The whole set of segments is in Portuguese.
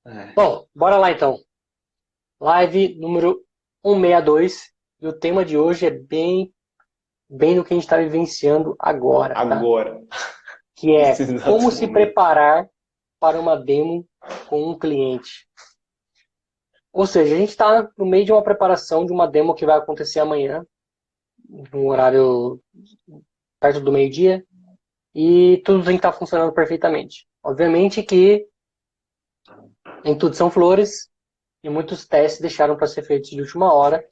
É. Bom, bora lá então. Live número 162. E o tema de hoje é bem do que a gente está vivenciando agora, tá? Agora, Que nesse é como exato se momento. preparar para uma demo com um cliente. Ou seja, a gente está no meio de uma preparação de uma demo que vai acontecer amanhã, no horário perto do meio-dia, e tudo tem que estar funcionando perfeitamente. Obviamente que nem tudo são flores, e muitos testes deixaram para ser feitos de última hora,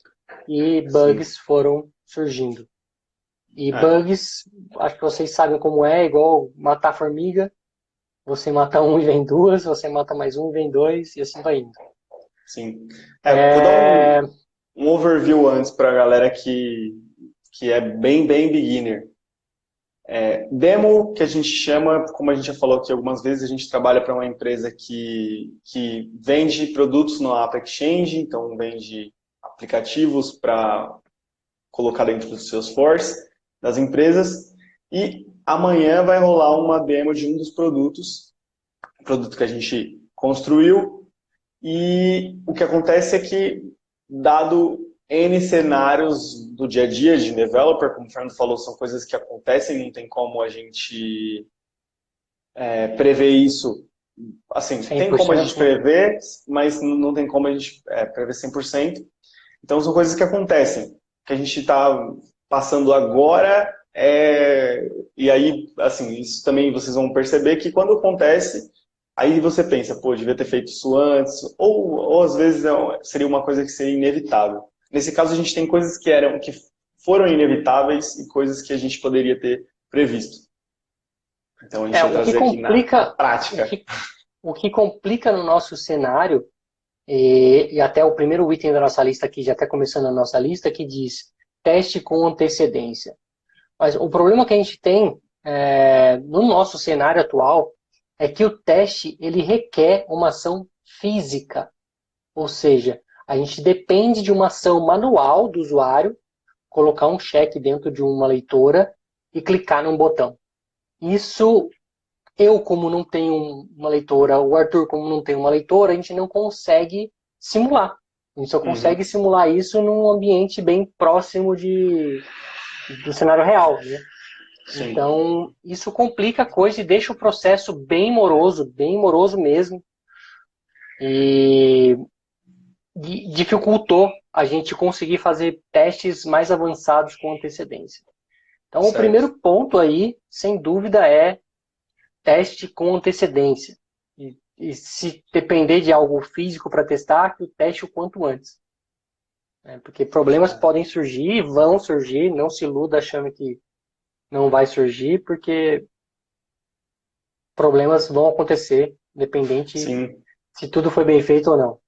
e Sim. bugs foram surgindo. E É, bugs, acho que vocês sabem como é, igual matar formiga. Você mata um e vem duas, você mata mais um e vem dois, e assim vai indo. sim. Vou dar É... um overview antes para a galera que é bem beginner. Demo, que a gente chama, como a gente já falou aqui algumas vezes, a gente trabalha para uma empresa que vende produtos no App Exchange, então vende aplicativos para colocar dentro do Salesforce das empresas. E amanhã vai rolar uma demo de um dos produtos, produto que a gente construiu. E o que acontece é que, dado N cenários do dia a dia de developer, como o Fernando falou, são coisas que acontecem, não tem como a gente prever isso. Assim, cem tem por como a gente cento, né? prever, mas não tem como a gente prever 100%. Então, são coisas que acontecem, que a gente está passando agora, e aí, assim, isso também vocês vão perceber que quando acontece, aí você pensa, pô, devia ter feito isso antes, ou às vezes seria uma coisa que seria inevitável. Nesse caso, a gente tem coisas que foram inevitáveis e coisas que a gente poderia ter previsto. Então, a gente É, vai o que trazer aqui na complica, o prática. que, o que complica no nosso cenário, e até o primeiro item da nossa lista aqui, já até começando a nossa lista, que diz teste com antecedência. Mas o problema que a gente tem no nosso cenário atual é que o teste ele requer uma ação física, ou seja, a gente depende de uma ação manual do usuário, colocar um cheque dentro de uma leitora e clicar num botão. Isso, eu como não tenho uma leitora, o Arthur como não tem uma leitora, a gente não consegue simular. A gente só consegue Uhum. simular isso num ambiente bem próximo do cenário real, né? Sim. Então, isso complica a coisa e deixa o processo bem moroso mesmo. E dificultou a gente conseguir fazer testes mais avançados com antecedência. Então, o Certo. primeiro ponto aí, sem dúvida, é teste com antecedência. E se depender de algo físico para testar, que o teste o quanto antes. Né? Porque problemas podem surgir, vão surgir, não se iluda achando que não vai surgir, porque problemas vão acontecer, independente Sim. se tudo foi bem feito ou não.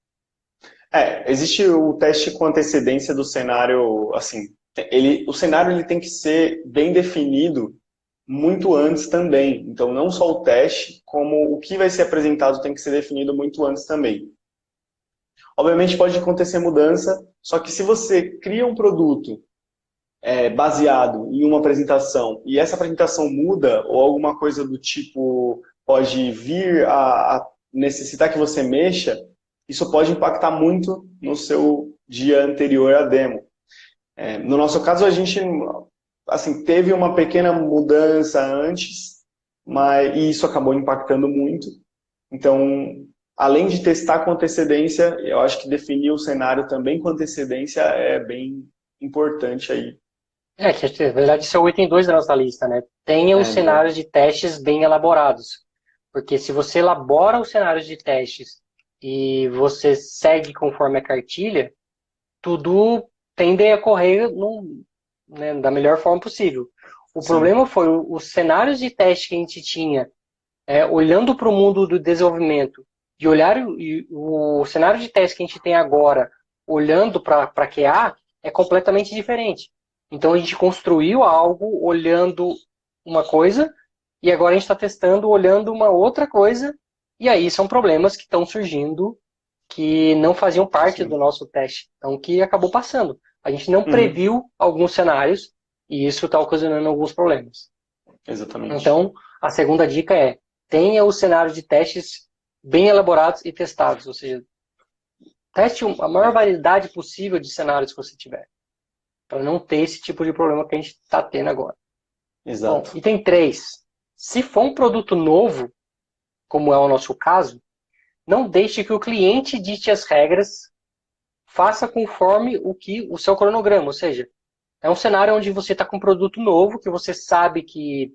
Existe o teste com antecedência do cenário, assim, o cenário ele tem que ser bem definido muito antes também. Então, não só o teste, como o que vai ser apresentado tem que ser definido muito antes também. Obviamente pode acontecer mudança, só que se você cria um produto baseado em uma apresentação e essa apresentação muda ou alguma coisa do tipo pode vir a necessitar que você mexa, isso pode impactar muito no seu dia anterior à demo. No nosso caso, a gente assim, teve uma pequena mudança antes, mas e isso acabou impactando muito. Então, além de testar com antecedência, eu acho que definir o cenário também com antecedência é bem importante aí. Que na verdade isso é o item 2 da nossa lista, né? Tenha os Exato. cenários de testes bem elaborados. Porque se você elabora os cenários de testes e você segue conforme a cartilha, tudo tende a correr né, da melhor forma possível. O Sim. problema foi os cenários de teste que a gente tinha, olhando para o mundo do desenvolvimento, e olhar o cenário de teste que a gente tem agora, olhando para QA, é completamente diferente. Então a gente construiu algo olhando uma coisa, e agora a gente está testando olhando uma outra coisa, e aí são problemas que estão surgindo que não faziam parte do Sim. nosso teste, então que acabou passando. A gente não Uhum. previu alguns cenários e isso está ocasionando alguns problemas. Exatamente. Então, a segunda dica é tenha o cenário de testes bem elaborados e testados, ou seja, teste a maior variedade possível de cenários que você tiver, para não ter esse tipo de problema que a gente está tendo agora. Bom, Exato. item 3. Se for um produto novo, como é o nosso caso, não deixe que o cliente dite as regras, faça conforme o seu cronograma, ou seja, é um cenário onde você está com um produto novo, que você sabe que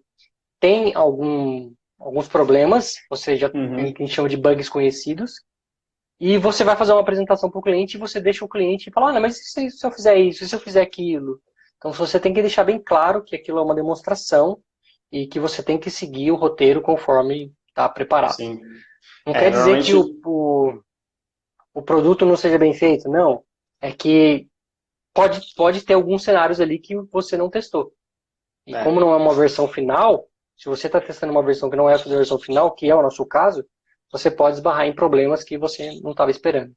tem alguns problemas, ou seja, tem o que a gente chama de bugs conhecidos, e você vai fazer uma apresentação para o cliente e você deixa o cliente falar, ah, mas e se eu fizer isso, e se eu fizer aquilo? Então você tem que deixar bem claro que aquilo é uma demonstração e que você tem que seguir o roteiro conforme está preparado. Sim. Não quer dizer que o produto não seja bem feito, não. É que pode ter alguns cenários ali que você não testou. E como não é uma versão final, se você está testando uma versão que não é a versão final, que é o nosso caso, você pode esbarrar em problemas que você não estava esperando.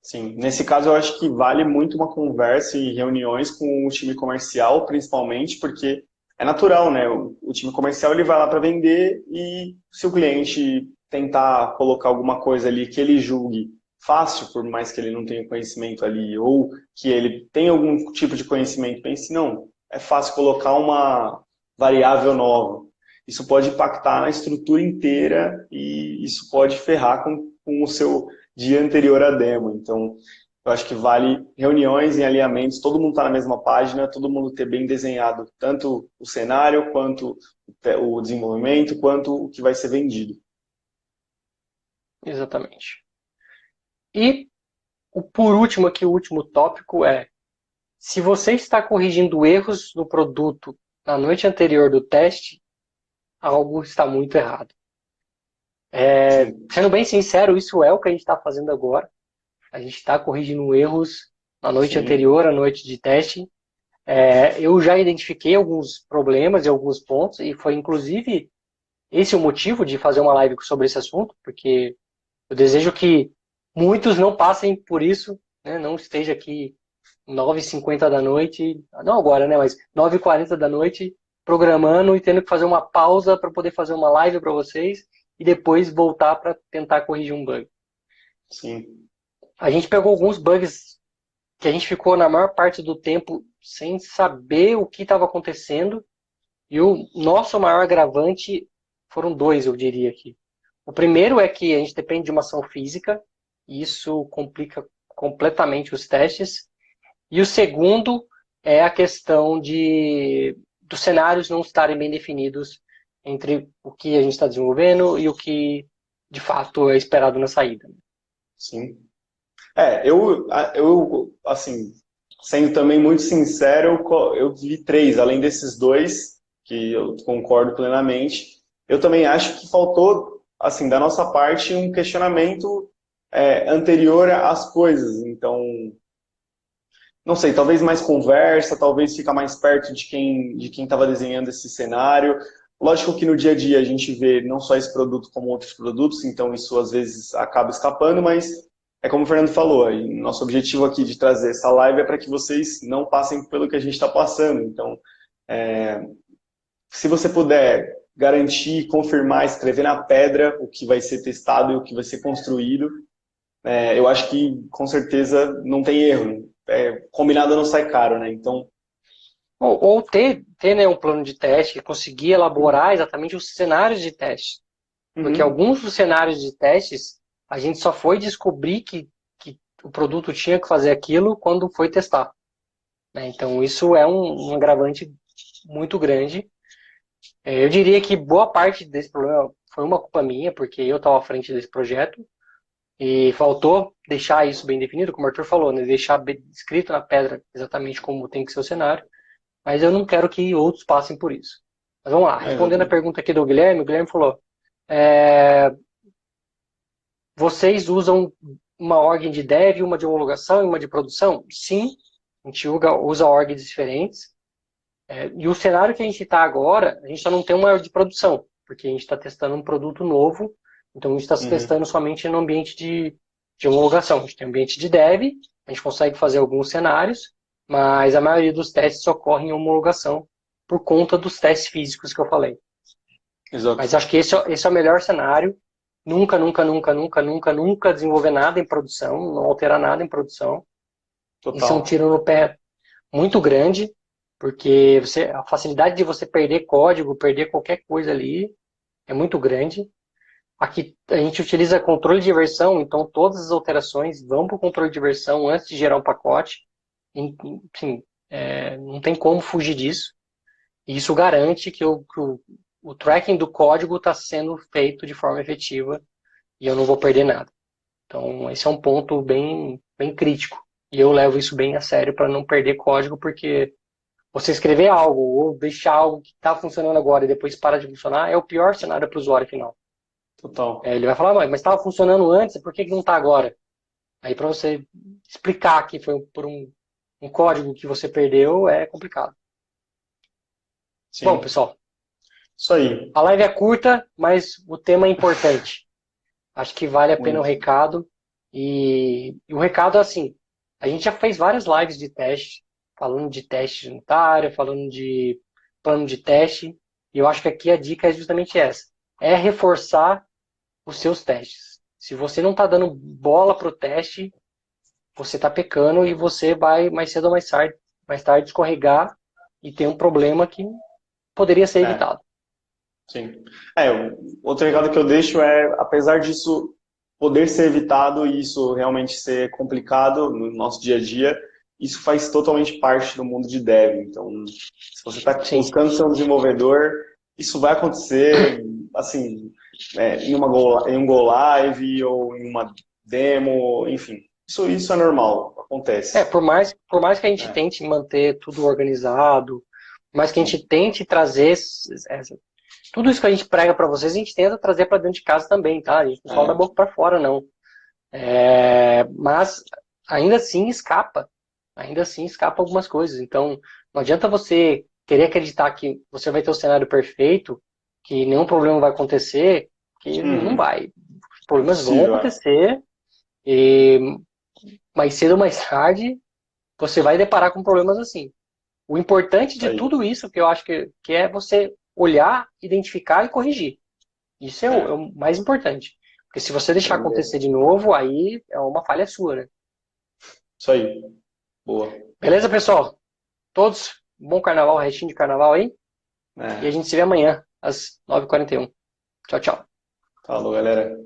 Sim, nesse caso eu acho que vale muito uma conversa e reuniões com o time comercial, principalmente, porque é natural, né? O time comercial ele vai lá para vender e se o cliente tentar colocar alguma coisa ali que ele julgue fácil, por mais que ele não tenha conhecimento ali, ou que ele tenha algum tipo de conhecimento, pense, não, é fácil colocar uma variável nova. Isso pode impactar na estrutura inteira e isso pode ferrar com o seu dia anterior à demo. Então, eu acho que vale reuniões em alinhamentos, todo mundo está na mesma página, todo mundo ter bem desenhado tanto o cenário, quanto o desenvolvimento, quanto o que vai ser vendido. Exatamente. E, por último aqui, o último tópico é, se você está corrigindo erros no produto na noite anterior do teste, algo está muito errado. Sendo bem sincero, isso é o que a gente está fazendo agora. A gente está corrigindo erros na noite anterior, à noite de teste. Eu já identifiquei alguns problemas e alguns pontos, e foi inclusive esse o motivo de fazer uma live sobre esse assunto, porque eu desejo que muitos não passem por isso, né? Não esteja aqui 9h50 da noite, não agora, né? Mas 9h40 da noite, programando e tendo que fazer uma pausa para poder fazer uma live para vocês e depois voltar para tentar corrigir um bug. Sim. A gente pegou alguns bugs que a gente ficou na maior parte do tempo sem saber o que estava acontecendo. E o nosso maior agravante foram dois, eu diria aqui. O primeiro é que a gente depende de uma ação física, e isso complica completamente os testes. E o segundo é a questão dos cenários não estarem bem definidos entre o que a gente está desenvolvendo e o que de fato é esperado na saída. Sim. Eu assim, sendo também muito sincero, eu vi 3, além desses 2, que eu concordo plenamente. Eu também acho que faltou, assim, da nossa parte, um questionamento anterior às coisas. Então, não sei, talvez mais conversa, talvez ficar mais perto de quem estava desenhando esse cenário. Lógico que no dia a dia a gente vê não só esse produto como outros produtos, então isso às vezes acaba escapando, mas é como o Fernando falou, nosso objetivo aqui de trazer essa live é para que vocês não passem pelo que a gente está passando. Então, se você puder garantir, confirmar, escrever na pedra o que vai ser testado e o que vai ser construído, eu acho que com certeza não tem erro. Combinado não sai caro, né? Então, ou ter né, um plano de teste, conseguir elaborar exatamente os cenários de teste. Porque alguns dos cenários de testes, a gente só foi descobrir que o produto tinha que fazer aquilo quando foi testar. Né? Então, isso é um agravante muito grande. Eu diria que boa parte desse problema foi uma culpa minha, porque eu estava à frente desse projeto, e faltou deixar isso bem definido, como o Arthur falou, né? Deixar escrito na pedra exatamente como tem que ser o cenário. Mas eu não quero que outros passem por isso. Mas vamos lá, respondendo a pergunta aqui do Guilherme, o Guilherme falou, vocês usam uma org de dev, uma de homologação e uma de produção? Sim, a gente usa orgs diferentes. E o cenário que a gente está agora, a gente só não tem uma de produção, porque a gente está testando um produto novo, então a gente está se testando somente no ambiente de homologação. A gente tem ambiente de dev, a gente consegue fazer alguns cenários, mas a maioria dos testes ocorre em homologação por conta dos testes físicos que eu falei. Exato. Mas acho que esse é o melhor cenário. Nunca, nunca, nunca, nunca, nunca, nunca desenvolver nada em produção, não alterar nada em produção. Isso é um Total. tiro no pé muito grande, porque a facilidade de você perder código, perder qualquer coisa ali, é muito grande. Aqui a gente utiliza controle de versão, então todas as alterações vão para o controle de versão antes de gerar um pacote. Enfim, não tem como fugir disso. E isso garante que o tracking do código está sendo feito de forma efetiva e eu não vou perder nada. Então, esse é um ponto bem, bem crítico. E eu levo isso bem a sério para não perder código, porque você escrever algo ou deixar algo que está funcionando agora e depois para de funcionar é o pior cenário para o usuário final. Total. Ele vai falar, mas estava funcionando antes, por que não está agora? Aí para você explicar que foi por um código que você perdeu é complicado. Bom, Sim. pessoal, Isso aí. a live é curta, mas o tema é importante. Acho que vale a pena o Muito. recado. E o recado é assim, a gente já fez várias lives de teste, falando de teste unitário, falando de plano de teste, e eu acho que aqui a dica é justamente essa. É reforçar os seus testes. Se você não está dando bola para o teste, você está pecando e você vai mais cedo ou mais tarde escorregar e ter um problema que poderia ser É, evitado. sim. Outro recado que eu deixo é, apesar disso poder ser evitado e isso realmente ser complicado no nosso dia a dia, isso faz totalmente parte do mundo de dev. Então, se você está Sim, buscando ser um desenvolvedor, isso vai acontecer, assim, em um Go Live ou em uma demo, enfim. Isso é normal, acontece. por mais que a gente É, tente manter tudo organizado, por mais que a gente sim. tente trazer tudo isso que a gente prega para vocês, a gente tenta trazer para dentro de casa também, tá? A gente não fala da É, boca para fora, não. Mas ainda assim escapa algumas coisas. Então, não adianta você querer acreditar que você vai ter o cenário perfeito, que nenhum problema vai acontecer, que não uhum. vai. Os problemas vão Impossível, é. acontecer e mais cedo ou mais tarde você vai deparar com problemas assim. O importante Isso de aí. tudo isso, que eu acho que é você olhar, identificar e corrigir. Isso é É, o mais importante. Porque se você deixar aprender. acontecer de novo, aí é uma falha sua, né? Isso aí. Boa. Beleza, pessoal? Todos, bom carnaval, restinho de carnaval aí. E a É. gente se vê amanhã, às 9h41. Tchau, tchau. Falou, galera.